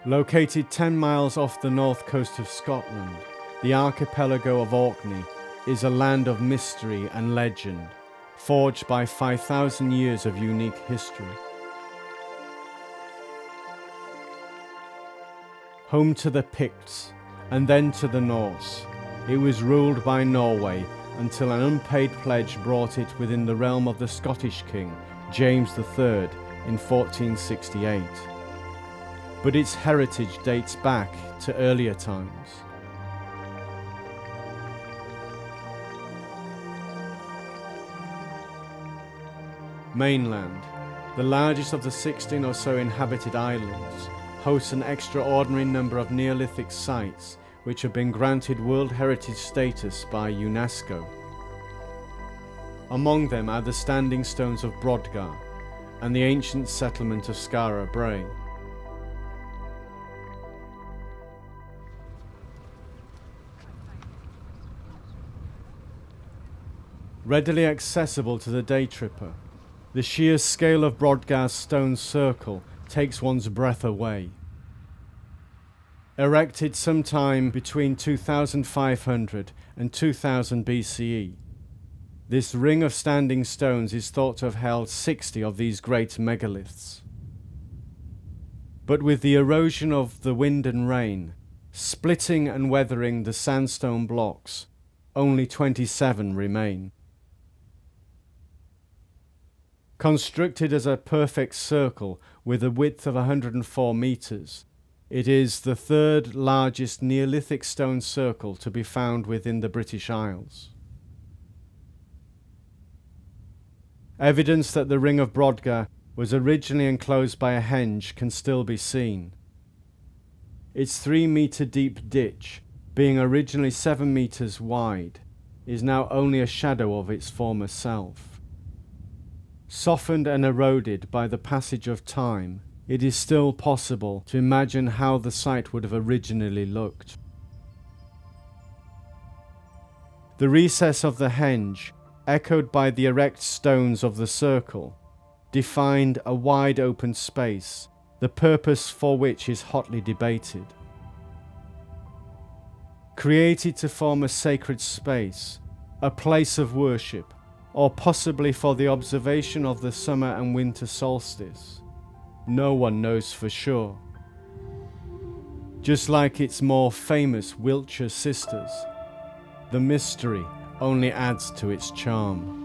Located 10 miles off the north coast of Scotland, the archipelago of Orkney is a land of mystery and legend, forged by 5,000 years of unique history. Home to the Picts and then to the Norse, it was ruled by Norway until an unpaid pledge brought it within the realm of the Scottish king, James III, in 1468. But its heritage dates back to earlier times. Mainland, the largest of the 16 or so inhabited islands, hosts an extraordinary number of Neolithic sites which have been granted World Heritage status by UNESCO. Among them are the standing stones of Brodgar and the ancient settlement of Scara Brae. Readily accessible to the day tripper, the sheer scale of Brodgar's stone circle takes one's breath away. Erected sometime between 2500 and 2000 BCE, this ring of standing stones is thought to have held 60 of these great megaliths. But with the erosion of the wind and rain, splitting and weathering the sandstone blocks, only 27 remain. Constructed as a perfect circle with a width of 104 meters, it is the third largest Neolithic stone circle to be found within the British Isles. Evidence that the Ring of Brodgar was originally enclosed by a henge can still be seen. Its 3-meter deep ditch, being originally 7 meters wide, is now only a shadow of its former self. Softened and eroded by the passage of time, it is still possible to imagine how the site would have originally looked. The recess of the henge, echoed by the erect stones of the circle, defined a wide open space, the purpose for which is hotly debated. Created to form a sacred space, a place of worship, or possibly for the observation of the summer and winter solstice, no one knows for sure. Just like its more famous Wiltshire sisters, the mystery only adds to its charm.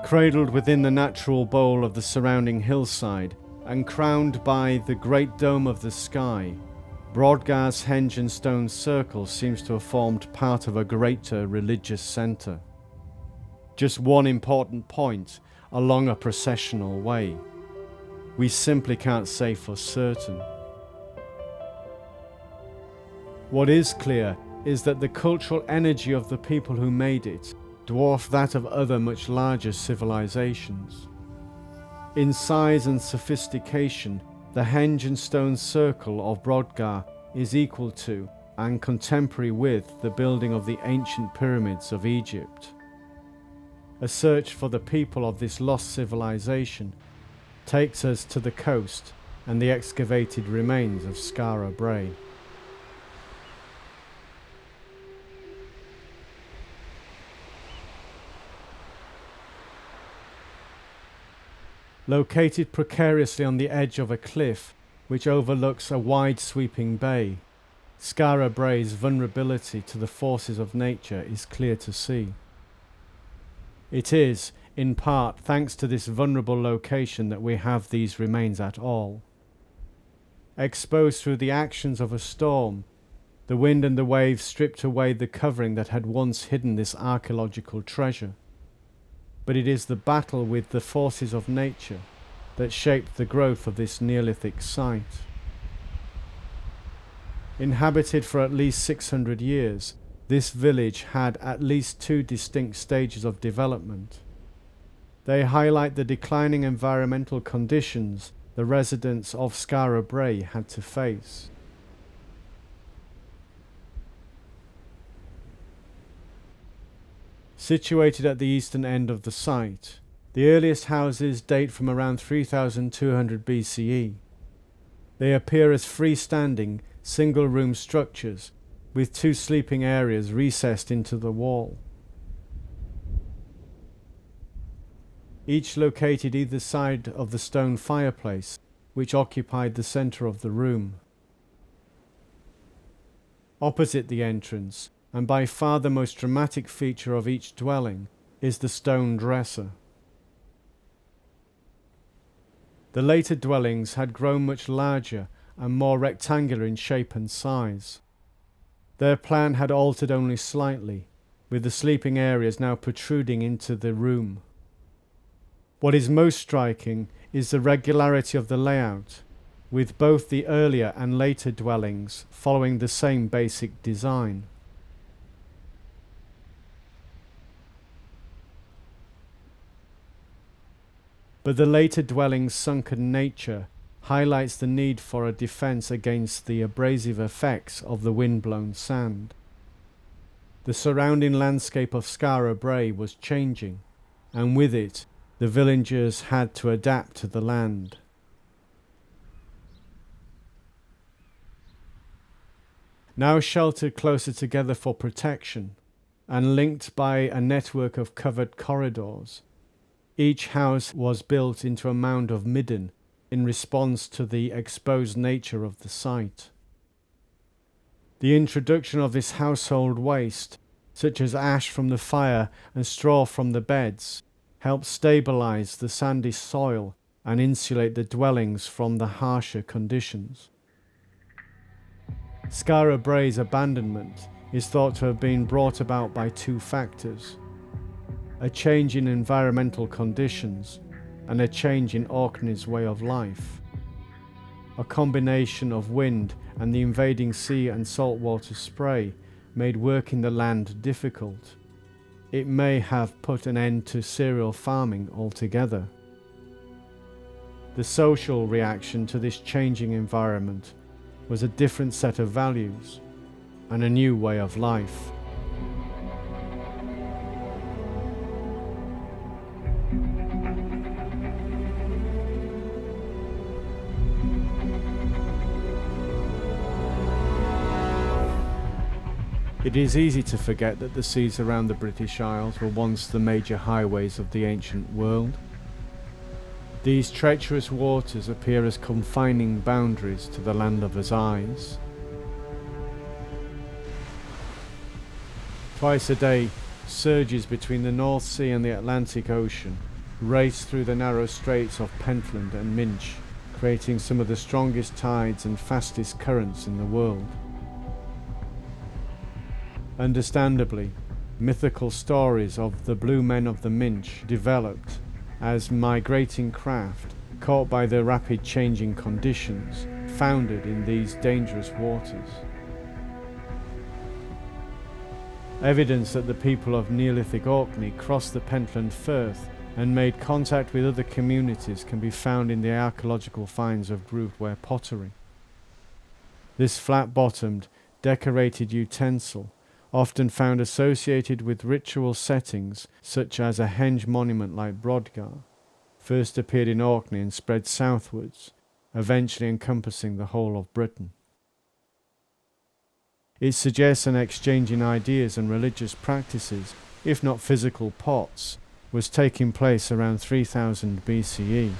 Cradled within the natural bowl of the surrounding hillside and crowned by the great dome of the sky, Brodgar's henge and stone circle seems to have formed part of a greater religious centre. Just one important point along a processional way. We simply can't say for certain. What is clear is that the cultural energy of the people who made it dwarfed that of other much larger civilizations. In size and sophistication, the henge and stone circle of Brodgar is equal to and contemporary with the building of the ancient pyramids of Egypt. A search for the people of this lost civilization takes us to the coast and the excavated remains of Scara Brae. Located precariously on the edge of a cliff which overlooks a wide sweeping bay, Scara Brae's vulnerability to the forces of nature is clear to see. It is, in part, thanks to this vulnerable location that we have these remains at all. Exposed through the actions of a storm, the wind and the waves stripped away the covering that had once hidden this archaeological treasure. But it is the battle with the forces of nature that shaped the growth of this Neolithic site. Inhabited for at least 600 years, this village had at least 2 distinct stages of development. They highlight the declining environmental conditions the residents of Scara Brae had to face. situated at the eastern end of the site. The earliest houses date from around 3200 BCE. They appear as freestanding, single-room structures with two sleeping areas recessed into the wall, each located either side of the stone fireplace, which occupied the centre of the room. Opposite the entrance, and by far the most dramatic feature of each dwelling, is the stone dresser. The later dwellings had grown much larger and more rectangular in shape and size. Their plan had altered only slightly, with the sleeping areas now protruding into the room. What is most striking is the regularity of the layout, with both the earlier and later dwellings following the same basic design. But the later dwelling's sunken nature highlights the need for a defence against the abrasive effects of the wind-blown sand. The surrounding landscape of Scara Brae was changing, and with it, the villagers had to adapt to the land. Now sheltered closer together for protection, and linked by a network of covered corridors, each house was built into a mound of midden in response to the exposed nature of the site. The introduction of this household waste, such as ash from the fire and straw from the beds, helped stabilize the sandy soil and insulate the dwellings from the harsher conditions. Scara Brae's abandonment is thought to have been brought about by two factors: a change in environmental conditions and a change in Orkney's way of life. A combination of wind and the invading sea and saltwater spray made working the land difficult. It may have put an end to cereal farming altogether. The social reaction to this changing environment was a different set of values and a new way of life. It is easy to forget that the seas around the British Isles were once the major highways of the ancient world. These treacherous waters appear as confining boundaries to the landlubber's eyes. Twice a day, surges between the North Sea and the Atlantic Ocean race through the narrow straits of Pentland and Minch, creating some of the strongest tides and fastest currents in the world. Understandably, mythical stories of the Blue Men of the Minch developed as migrating craft caught by the rapid changing conditions foundered in these dangerous waters. Evidence that the people of Neolithic Orkney crossed the Pentland Firth and made contact with other communities can be found in the archaeological finds of grooved-ware pottery. This flat-bottomed, decorated utensil, often found associated with ritual settings such as a Henge monument like Brodgar, first appeared in Orkney and spread southwards, eventually encompassing the whole of Britain. It suggests an exchange in ideas and religious practices, if not physical pots, was taking place around 3000 BCE.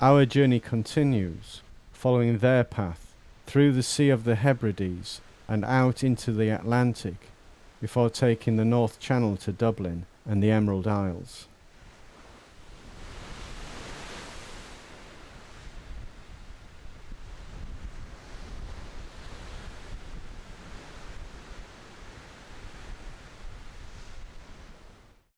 Our journey continues, following their path, through the Sea of the Hebrides and out into the Atlantic, before taking the North Channel to Dublin and the Emerald Isles.